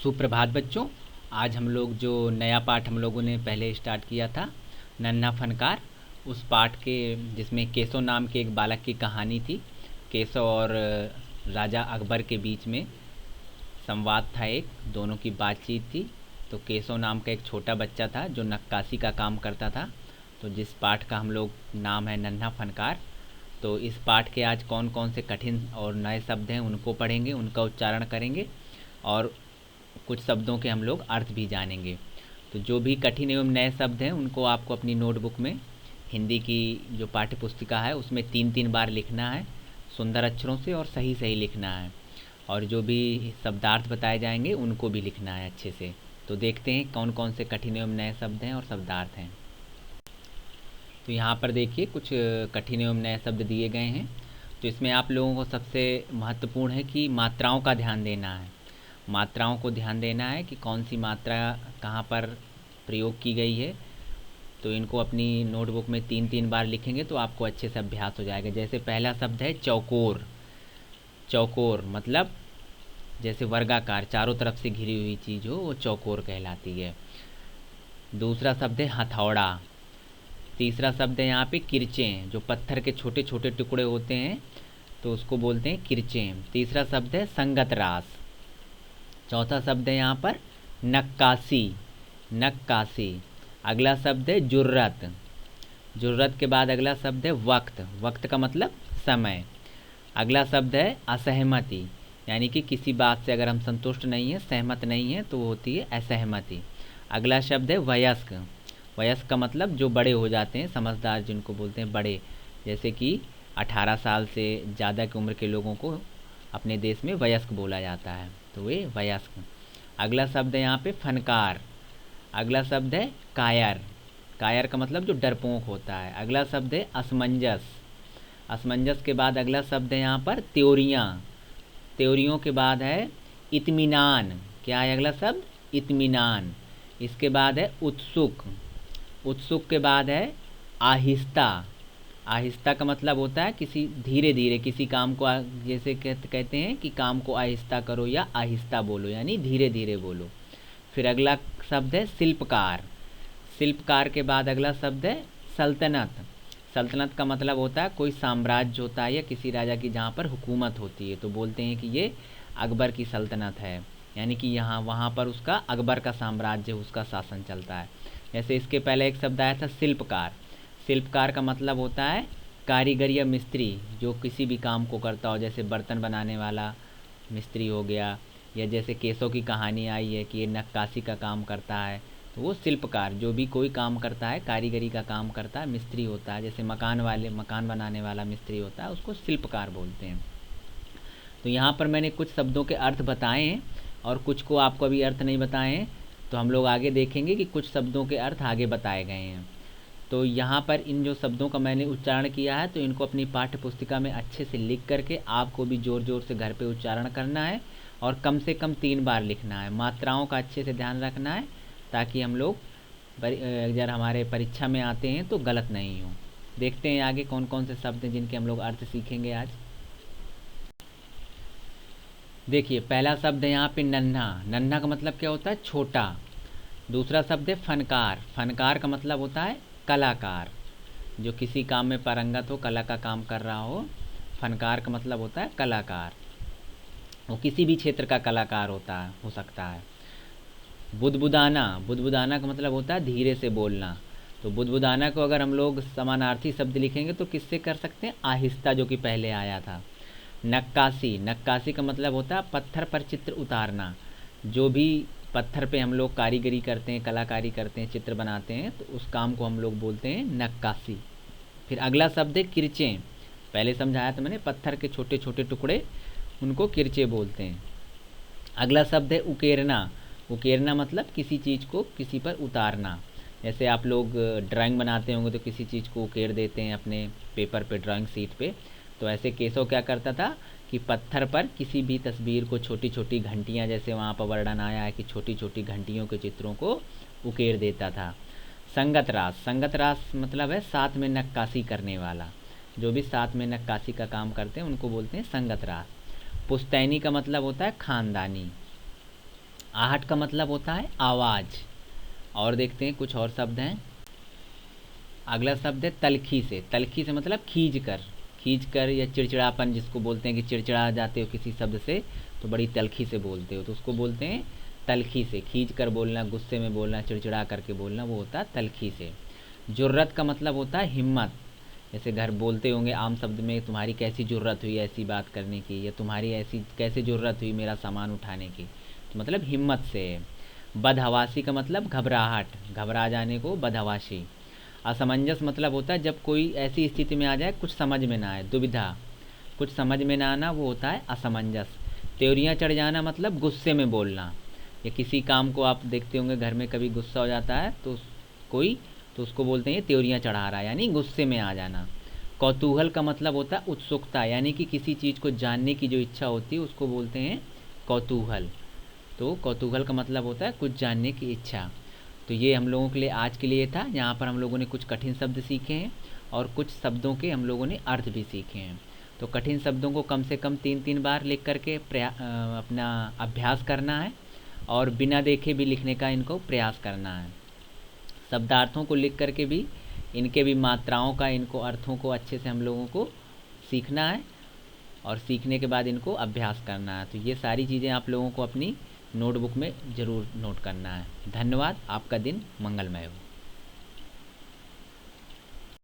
सुप्रभात बच्चों। आज हम लोग जो नया पाठ हम लोगों ने पहले स्टार्ट किया था, नन्हा फनकार, उस पाठ के जिसमें केशव नाम के एक बालक की कहानी थी। केशव और राजा अकबर के बीच में संवाद था, एक दोनों की बातचीत थी। तो केशव नाम का एक छोटा बच्चा था जो नक्काशी का काम करता था। तो जिस पाठ का हम लोग नाम है नन्हा फनकार, तो इस पाठ के आज कौन कौन से कठिन और नए शब्द हैं उनको पढ़ेंगे, उनका उच्चारण करेंगे और कुछ शब्दों के हम लोग अर्थ भी जानेंगे। तो जो भी कठिन एवं नए शब्द हैं उनको आपको अपनी नोटबुक में, हिंदी की जो पाठ्य पुस्तिका है उसमें 3-3 बार लिखना है, सुंदर अक्षरों से और सही सही लिखना है। और जो भी शब्दार्थ बताए जाएंगे उनको भी लिखना है अच्छे से। तो देखते हैं कौन कौन से कठिन एवं नए शब्द हैं और शब्दार्थ हैं। तो यहाँ पर देखिए कुछ कठिन एवं नए शब्द दिए गए हैं। तो इसमें आप लोगों को सबसे महत्वपूर्ण है कि मात्राओं का ध्यान देना है। मात्राओं को ध्यान देना है कि कौन सी मात्रा कहाँ पर प्रयोग की गई है। तो इनको अपनी नोटबुक में 3-3 बार लिखेंगे तो आपको अच्छे से अभ्यास हो जाएगा। जैसे पहला शब्द है चौकोर। चौकोर मतलब जैसे वर्गाकार, चारों तरफ से घिरी हुई चीज़ हो, वो चौकोर कहलाती है। दूसरा शब्द है हथौड़ा। तीसरा शब्द है यहाँ पे किरचें, जो पत्थर के छोटे छोटे टुकड़े होते हैं तो उसको बोलते हैं किरचें। तीसरा शब्द है संगत रास। चौथा शब्द है यहाँ पर नक्काशी। नक्काशी। अगला शब्द है जुर्रत। जुर्रत के बाद अगला शब्द है वक्त। वक्त का मतलब समय। अगला शब्द है असहमति, यानी कि किसी बात से अगर हम संतुष्ट नहीं हैं, सहमत नहीं हैं, तो वो होती है असहमति। अगला शब्द है वयस्क। वयस्क का मतलब जो बड़े हो जाते हैं, समझदार जिनको बोलते हैं बड़े, जैसे कि 18 साल से ज़्यादा की उम्र के लोगों को अपने देश में वयस्क बोला जाता है, तो वे वयस्क। अगला शब्द है यहाँ पे फनकार। अगला शब्द है कायर। कायर का मतलब जो डरपोक होता है। अगला शब्द है असमंजस। असमंजस के बाद अगला शब्द है यहाँ पर त्योरियाँ। त्योरियों के बाद है इत्मीनान। क्या है अगला शब्द? इत्मीनान। इसके बाद है उत्सुक। उत्सुक के बाद है आहिस्ता। आहिस्ता का मतलब होता है किसी धीरे धीरे किसी काम को, जैसे कहते हैं कि काम को आहिस्ता करो या आहिस्ता बोलो, यानी धीरे धीरे बोलो। फिर अगला शब्द है शिल्पकार। शिल्पकार के बाद अगला शब्द है सल्तनत। सल्तनत का मतलब होता है कोई साम्राज्य होता है या किसी राजा की जहाँ पर हुकूमत होती है, तो बोलते हैं कि ये अकबर की सल्तनत है, यानी कि यहाँ वहाँ पर उसका अकबर का साम्राज्य, उसका शासन चलता है। जैसे इसके पहले एक शब्द आया था शिल्पकार। शिल्पकार का मतलब होता है कारीगर या मिस्त्री, जो किसी भी काम को करता हो, जैसे बर्तन बनाने वाला मिस्त्री हो गया, या जैसे केशव की कहानी आई है कि ये नक्काशी का काम करता है, तो वो शिल्पकार, जो भी कोई काम करता है, कारीगरी का काम करता है, मिस्त्री होता है। जैसे मकान बनाने वाला मिस्त्री होता है, उसको शिल्पकार बोलते हैं। तो यहाँ पर मैंने कुछ शब्दों के अर्थ बताए हैं और कुछ को आपको अभी अर्थ नहीं बताए हैं, तो हम लोग आगे देखेंगे कि कुछ शब्दों के अर्थ आगे बताए गए हैं। तो यहाँ पर इन जो शब्दों का मैंने उच्चारण किया है, तो इनको अपनी पाठ्य पुस्तिका में अच्छे से लिख करके आपको भी ज़ोर ज़ोर से घर पे उच्चारण करना है और कम से कम 3 बार लिखना है। मात्राओं का अच्छे से ध्यान रखना है ताकि हम लोग अगर हमारे परीक्षा में आते हैं तो गलत नहीं हो। देखते हैं आगे कौन कौन से शब्द हैं जिनके हम लोग अर्थ सीखेंगे आज। देखिए पहला शब्द है यहाँ पे नन्हा। नन्हा का मतलब क्या होता है? छोटा। दूसरा शब्द है फनकार। फनकार का मतलब होता है कलाकार, जो किसी काम में पारंगत हो, कला का काम कर रहा हो। फनकार का मतलब होता है कलाकार, वो किसी भी क्षेत्र का कलाकार होता है, हो सकता है। बुदबुदाना। बुदबुदाना का मतलब होता है धीरे से बोलना। तो बुदबुदाना को अगर हम लोग समानार्थी शब्द लिखेंगे तो किससे कर सकते हैं? आहिस्ता, जो कि पहले आया था। नक्काशी। नक्काशी का मतलब होता है पत्थर पर चित्र उतारना। जो भी पत्थर पे हम लोग कारीगरी करते हैं, कलाकारी करते हैं, चित्र बनाते हैं, तो उस काम को हम लोग बोलते हैं नक्काशी। फिर अगला शब्द है किरचें। पहले समझाया था मैंने, पत्थर के छोटे छोटे टुकड़े, उनको किरचे बोलते हैं। अगला शब्द है उकेरना। उकेरना मतलब किसी चीज़ को किसी पर उतारना। जैसे आप लोग ड्राइंग बनाते होंगे तो किसी चीज़ को उकेर देते हैं अपने पेपर पे, ड्राइंग शीट पे। तो ऐसे केशव क्या करता था कि पत्थर पर किसी भी तस्वीर को छोटी छोटी घंटियाँ, जैसे वहाँ पर वर्णन आया है कि छोटी छोटी घंटियों के चित्रों को उकेर देता था। संगत रास। संगत रास मतलब है साथ में नक्काशी करने वाला। जो भी साथ में नक्काशी का काम करते हैं उनको बोलते हैं संगत रास। पुश्तैनी का मतलब होता है खानदानी। आहट का मतलब होता है आवाज़। और देखते हैं कुछ और शब्द हैं। अगला शब्द है तलखी से। तलखी से मतलब खींच कर या चिड़चिड़ापन, जिसको बोलते हैं कि चिड़चिड़ा जाते हो किसी शब्द से तो बड़ी तलखी से बोलते हो, तो उसको बोलते हैं तलखी से। खींच कर बोलना, गुस्से में बोलना, चिड़चिड़ा करके बोलना, वो होता है तलखी से। जुर्रत का मतलब होता है हिम्मत। जैसे घर बोलते होंगे आम शब्द में, तुम्हारी कैसी जुर्रत हुई ऐसी बात करने की, या तुम्हारी ऐसी कैसे जुर्रत हुई मेरा सामान उठाने की, तो मतलब हिम्मत से है। बदहवासी का मतलब घबराहट, घबरा जाने को बदहवासी। असमंजस मतलब होता है जब कोई ऐसी स्थिति में आ जाए कुछ समझ में ना आए, दुविधा, कुछ समझ में ना आना, वो होता है असमंजस। त्योरियाँ चढ़ जाना मतलब गुस्से में बोलना। या किसी काम को आप देखते होंगे घर में कभी गुस्सा हो जाता है तो कोई, तो उसको बोलते हैं ये त्योरियाँ चढ़ा रहा है, यानी गुस्से में आ जाना। कौतूहल का मतलब होता है उत्सुकता, यानी कि किसी चीज़ को जानने की जो इच्छा होती है उसको बोलते हैं कौतूहल। तो कौतूहल का मतलब होता है कुछ जानने की इच्छा। तो ये हम लोगों के लिए आज के लिए था। यहाँ पर हम लोगों ने कुछ कठिन शब्द सीखे हैं और कुछ शब्दों के हम लोगों ने अर्थ भी सीखे हैं। तो कठिन शब्दों को कम से कम 3-3 बार लिख करके अपना अभ्यास करना है, और बिना देखे भी लिखने का इनको प्रयास करना है। शब्दार्थों को लिख करके भी, इनके भी मात्राओं का, इनको अर्थों को अच्छे से हम लोगों को सीखना है, और सीखने के बाद इनको अभ्यास करना है। तो ये सारी चीज़ें आप लोगों को अपनी नोटबुक में ज़रूर नोट करना है। धन्यवाद। आपका दिन मंगलमय हो।